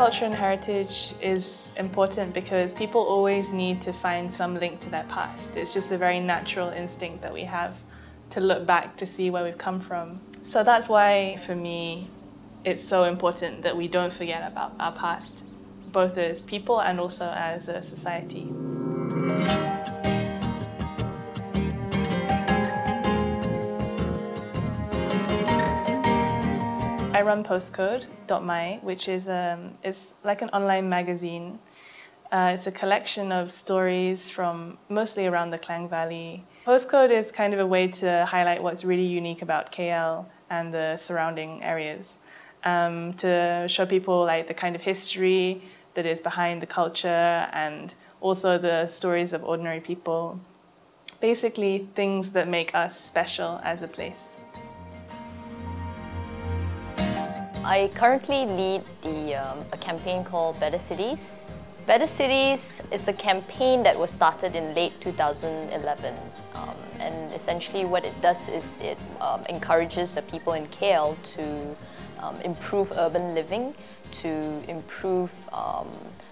culture and heritage is important because people always need to find some link to their past. It's just a very natural instinct that we have to look back to see where we've come from. So that's why, for me, it's so important that we don't forget about our past, both as people and also as a society. I run postcode.my, which is it's like an online magazine. It's a collection of stories from mostly around the Klang Valley. Postcode is kind of a way to highlight what's really unique about KL and the surrounding areas, to show people like the kind of history that is behind the culture and also the stories of ordinary people. Basically, things that make us special as a place. I currently lead a campaign called Better Cities. Better Cities is a campaign that was started in late 2011. And essentially what it does is it encourages the people in KL to improve urban living, to improve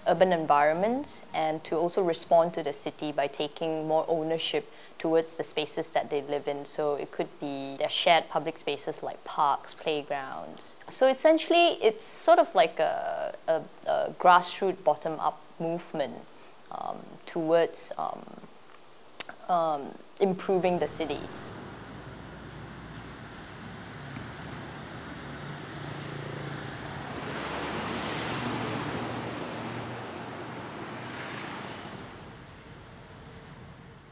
urban environments, and to also respond to the city by taking more ownership towards the spaces that they live in. So it could be their shared public spaces like parks, playgrounds. So essentially it's sort of like a grassroots bottom-up movement towards improving the city.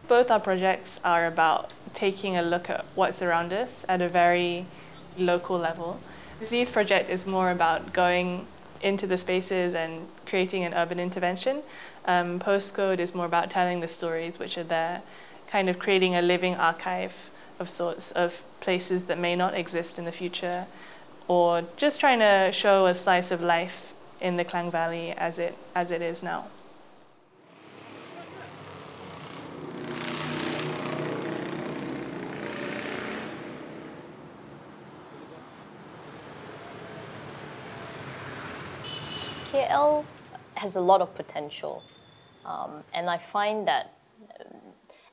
Both our projects are about taking a look at what's around us at a very local level. Z's project is more about going into the spaces and creating an urban intervention. Postcode is more about telling the stories which are there, kind of creating a living archive of sorts of places that may not exist in the future, or just trying to show a slice of life in the Klang Valley as it is now. KL has a lot of potential, and I find that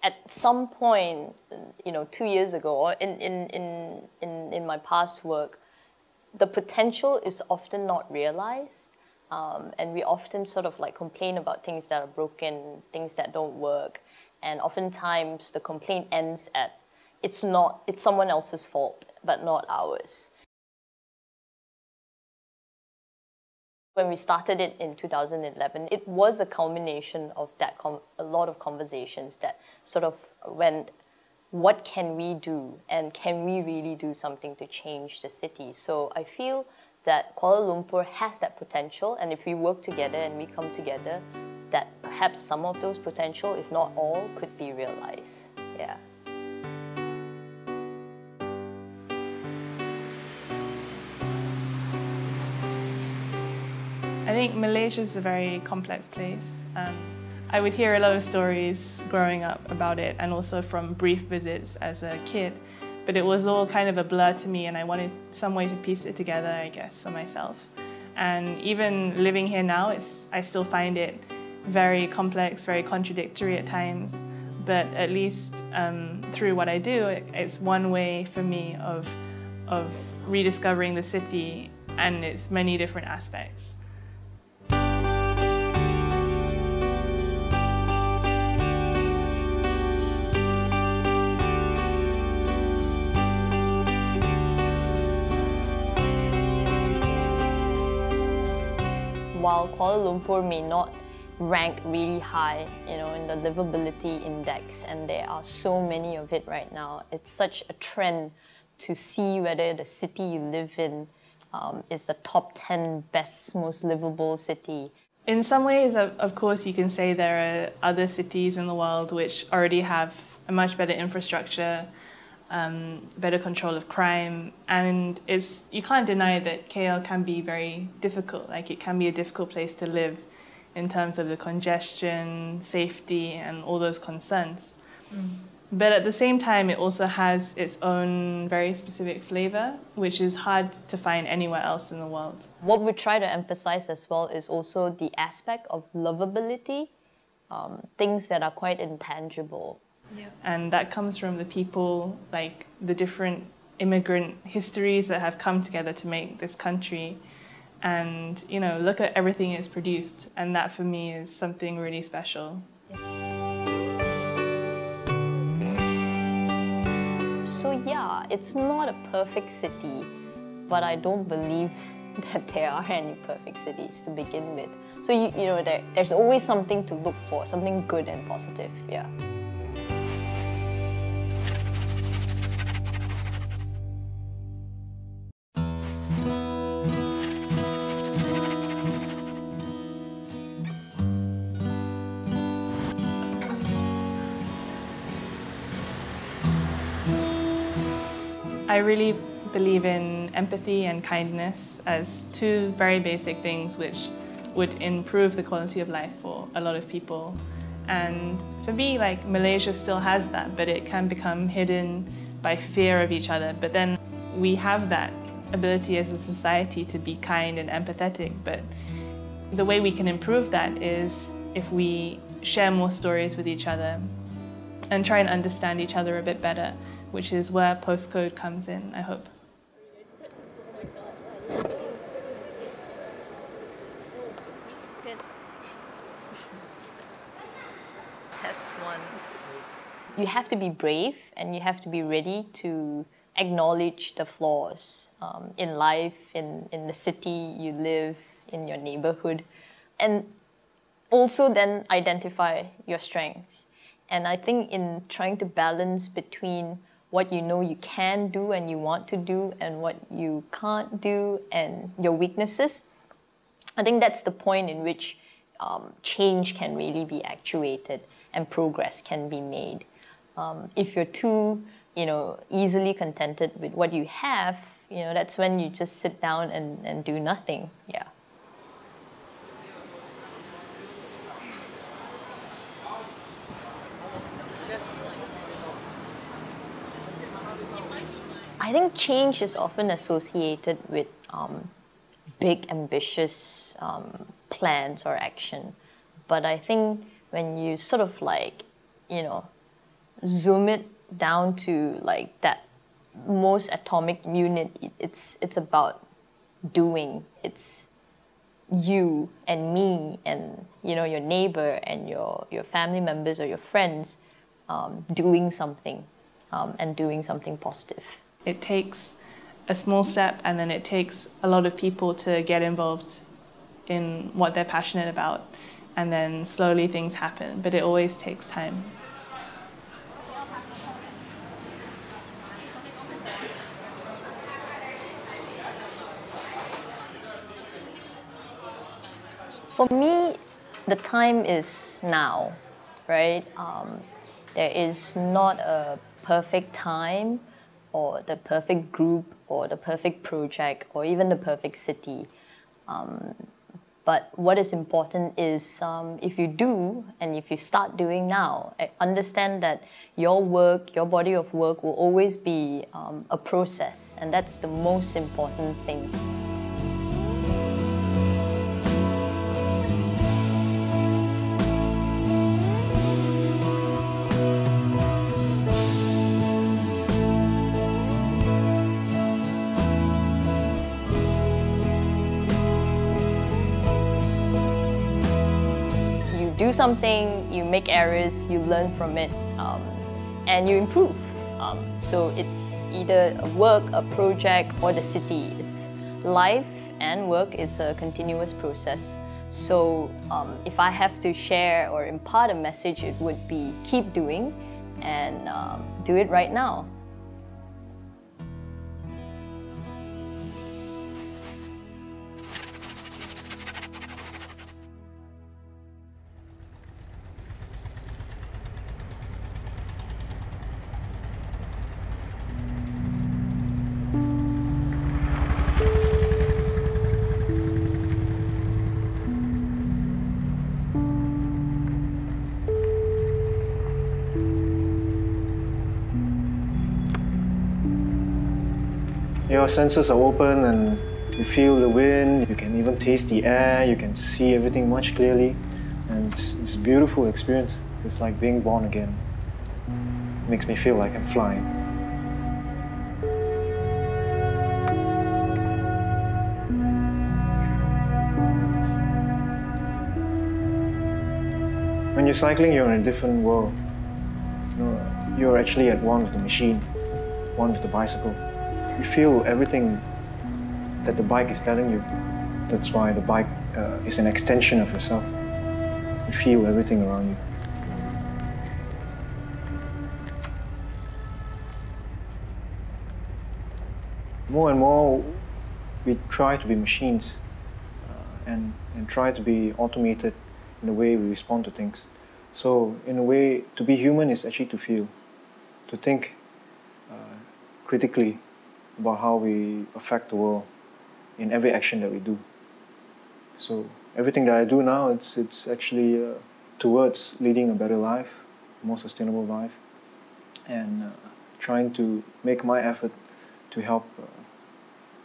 at some point, 2 years ago, or in my past work, the potential is often not realized, and we often sort of like complain about things that are broken, things that don't work, and oftentimes the complaint ends at it's someone else's fault, but not ours. When we started it in 2011, it was a culmination of a lot of conversations that sort of went, what can we do? And can we really do something to change the city? So I feel that Kuala Lumpur has that potential, and if we work together and we come together, that perhaps some of those potential, if not all, could be realized. Yeah. I think Malaysia is a very complex place. I would hear a lot of stories growing up about it, and also from brief visits as a kid, but it was all kind of a blur to me, and I wanted some way to piece it together, I guess, for myself. And even living here now, I still find it very complex, very contradictory at times, but at least through what I do, it's one way for me of rediscovering the city and its many different aspects. While Kuala Lumpur may not rank really high, in the livability index, and there are so many of it right now, it's such a trend to see whether the city you live in is the top 10 best, most livable city. In some ways, of course, you can say there are other cities in the world which already have a much better infrastructure, better control of crime, and you can't deny that KL can be very difficult. Like, it can be a difficult place to live in terms of the congestion, safety, and all those concerns. But at the same time, it also has its own very specific flavor, which is hard to find anywhere else in the world. What we try to emphasize as well is also the aspect of lovability, things that are quite intangible. Yeah. And that comes from the people, like the different immigrant histories that have come together to make this country. And, you know, look at everything it's produced. And that for me is something really special. So yeah, it's not a perfect city, but I don't believe that there are any perfect cities to begin with. So you know, there's always something to look for, something good and positive, yeah. I really believe in empathy and kindness as two very basic things which would improve the quality of life for a lot of people. And for me, like, Malaysia still has that, but it can become hidden by fear of each other. But then we have that ability as a society to be kind and empathetic. But the way we can improve that is if we share more stories with each other and try and understand each other a bit better, which is where Postcode comes in, I hope. Good. Test one. You have to be brave and you have to be ready to acknowledge the flaws in life, in the city you live, in your neighborhood, and also then identify your strengths. And I think in trying to balance between what you know you can do and you want to do and what you can't do and your weaknesses, I think that's the point in which change can really be actuated and progress can be made. If you're too, easily contented with what you have, that's when you just sit down and do nothing. Yeah. I think change is often associated with big, ambitious plans or action. But I think when you sort of zoom it down to like that most atomic unit, it's about doing. It's you and me and your neighbor and your family members or your friends doing something and doing something positive. It takes a small step and then it takes a lot of people to get involved in what they're passionate about, and then slowly things happen, but it always takes time. For me, the time is now, right? There is not a perfect time or the perfect group or the perfect project or even the perfect city. But what is important is if you do and if you start doing now, understand that your work, your body of work will always be a process, and that's the most important thing. Do something, you make errors, you learn from it, and you improve. So it's either a work, a project, or the city. It's life and work is a continuous process. So if I have to share or impart a message, it would be keep doing and do it right now. Your senses are open and you feel the wind, you can even taste the air, you can see everything much clearly. And it's a beautiful experience. It's like being born again. It makes me feel like I'm flying. When you're cycling, you're in a different world. You're actually at one with the machine, one with the bicycle. You feel everything that the bike is telling you. That's why the bike is an extension of yourself. You feel everything around you. More and more, we try to be machines and try to be automated in the way we respond to things. So, in a way, to be human is actually to feel, to think critically about how we affect the world in every action that we do. So, everything that I do now, it's actually towards leading a better life, a more sustainable life, and trying to make my effort to help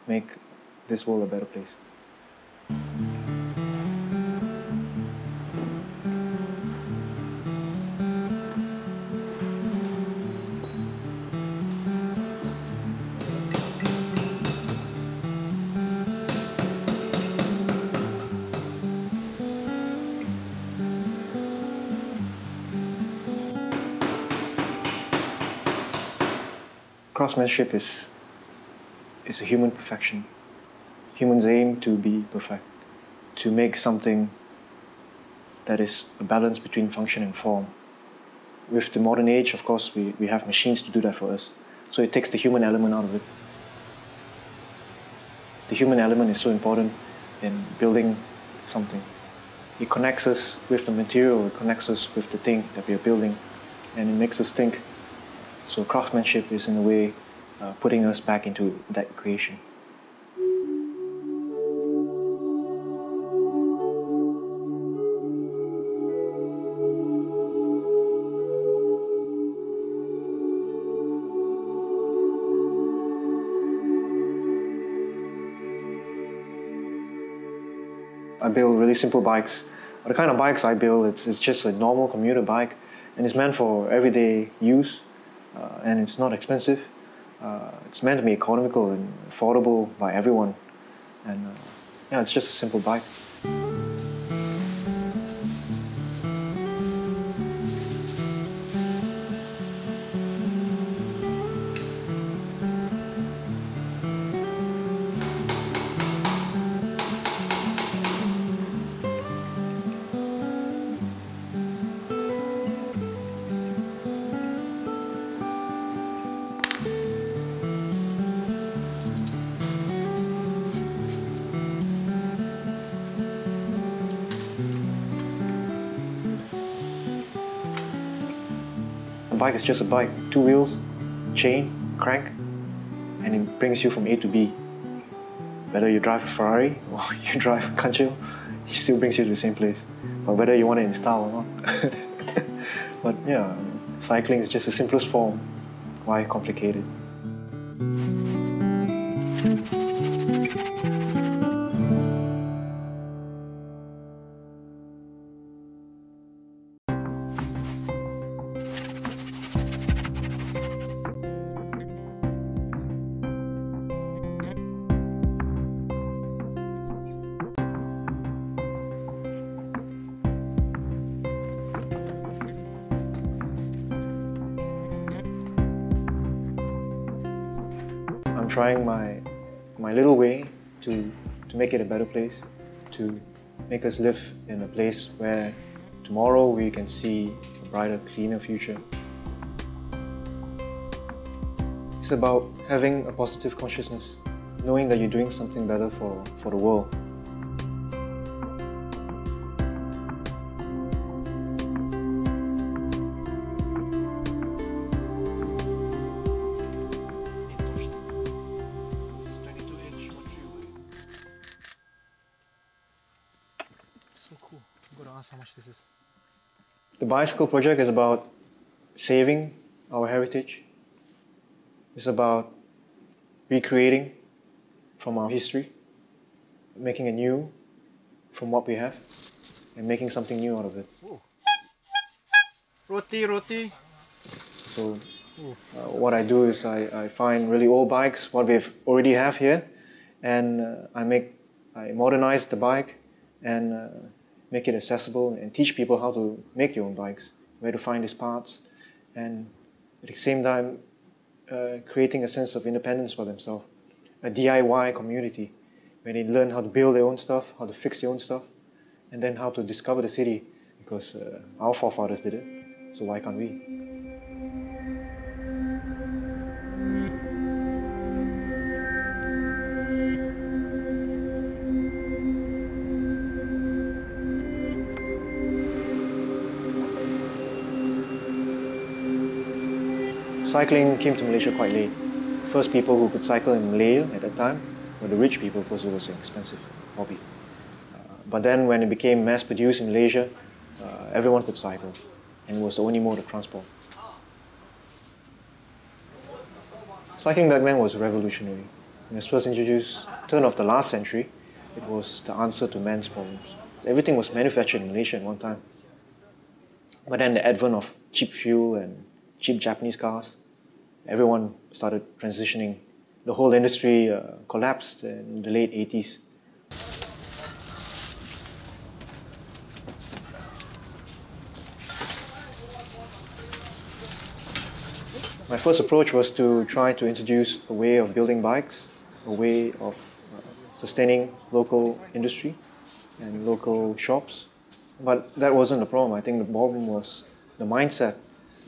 make this world a better place. Craftsmanship is a human perfection. Humans aim to be perfect, to make something that is a balance between function and form. With the modern age, of course, we have machines to do that for us. So it takes the human element out of it. The human element is so important in building something. It connects us with the material, it connects us with the thing that we are building, and it makes us think. So craftsmanship is, in a way, putting us back into that equation. I build really simple bikes. The kind of bikes I build, it's just a normal commuter bike, and it's meant for everyday use, and it's not expensive. It's meant to be economical and affordable by everyone, and yeah, it's just a simple bike. A bike is just a bike. 2 wheels, chain, crank, and it brings you from A to B. Whether you drive a Ferrari or you drive a Kanchil, it still brings you to the same place. But whether you want it in style or not. But yeah, cycling is just the simplest form. Why complicate it? I'm trying my little way to make it a better place, to make us live in a place where tomorrow we can see a brighter, cleaner future. It's about having a positive consciousness, knowing that you're doing something better for the world. So cool. I'm gonna ask how much this is. The bicycle project is about saving our heritage. It's about recreating from our history, making it new from what we have, and making something new out of it. Roti. So what I do is I find really old bikes, what we already have here, and I modernize the bike and make it accessible and teach people how to make their own bikes, where to find these parts, and at the same time creating a sense of independence for themselves, a DIY community where they learn how to build their own stuff, how to fix their own stuff, and then how to discover the city, because our forefathers did it, so why can't we? Cycling came to Malaysia quite late. First people who could cycle in Malaya at that time were the rich people, because it was an expensive hobby. But then when it became mass-produced in Malaysia, everyone could cycle, and it was the only mode of transport. Cycling back then was revolutionary. When it was first introduced, turn of the last century, it was the answer to man's problems. Everything was manufactured in Malaysia at one time. But then the advent of cheap fuel and cheap Japanese cars, everyone started transitioning. The whole industry collapsed in the late 80s. My first approach was to try to introduce a way of building bikes, a way of sustaining local industry and local shops. But that wasn't the problem. I think the problem was the mindset.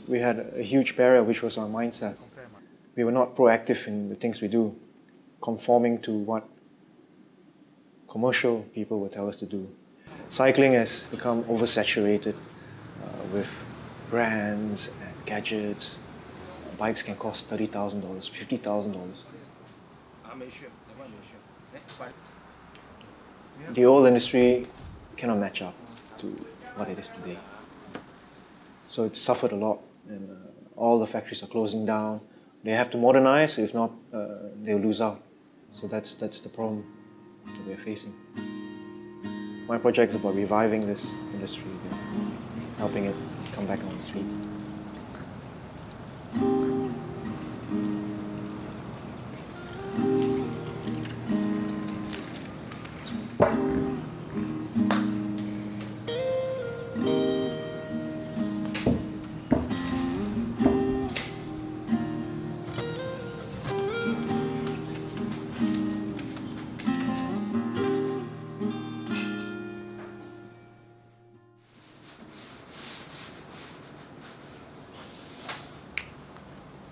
We had a huge barrier, which was our mindset. We were not proactive in the things we do, conforming to what commercial people would tell us to do. Cycling has become oversaturated with brands and gadgets. Bikes can cost $30,000, $50,000. The old industry cannot match up to what it is today. So it suffered a lot, and all the factories are closing down. They have to modernize, if not, they'll lose out. So that's the problem that we're facing. My project is about reviving this industry and helping it come back on its feet.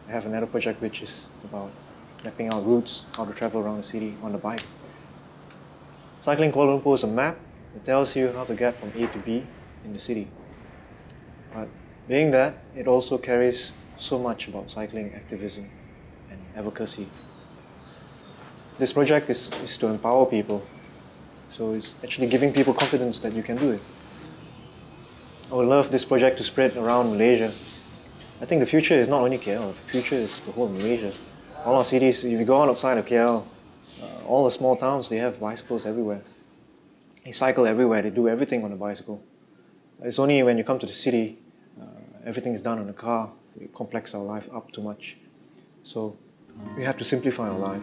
I have another project which is about mapping out routes, how to travel around the city on the bike. Cycling Kuala Lumpur is a map that tells you how to get from A to B in the city. But being that, it also carries so much about cycling activism and advocacy. This project is to empower people. So it's actually giving people confidence that you can do it. I would love this project to spread around Malaysia. I think the future is not only KL, the future is the whole Malaysia. All our cities, if you go outside of KL, all the small towns, they have bicycles everywhere. They cycle everywhere, they do everything on a bicycle. It's only when you come to the city, everything is done on a car. We complex our life up too much. So we have to simplify our life.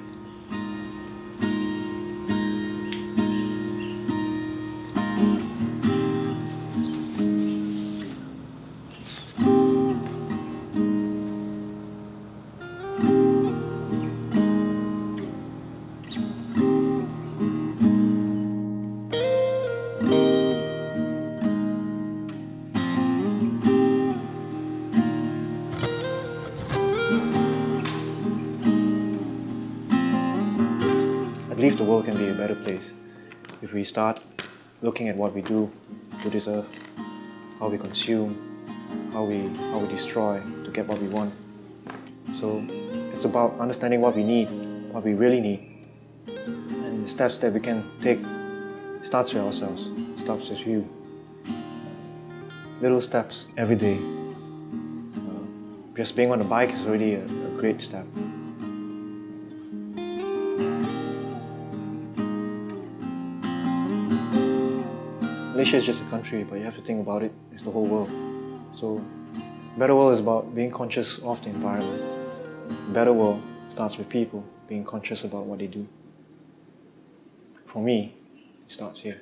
I believe the world can be a better place if we start looking at what we do to this earth, how we consume, how we destroy to get what we want. So it's about understanding what we need, what we really need, and the steps that we can take. Starts with ourselves, starts with you. Little steps every day. Just being on a bike is already a great step. Malaysia is just a country, but you have to think about it as the whole world. So, better world is about being conscious of the environment. Better world starts with people being conscious about what they do. For me, it starts here.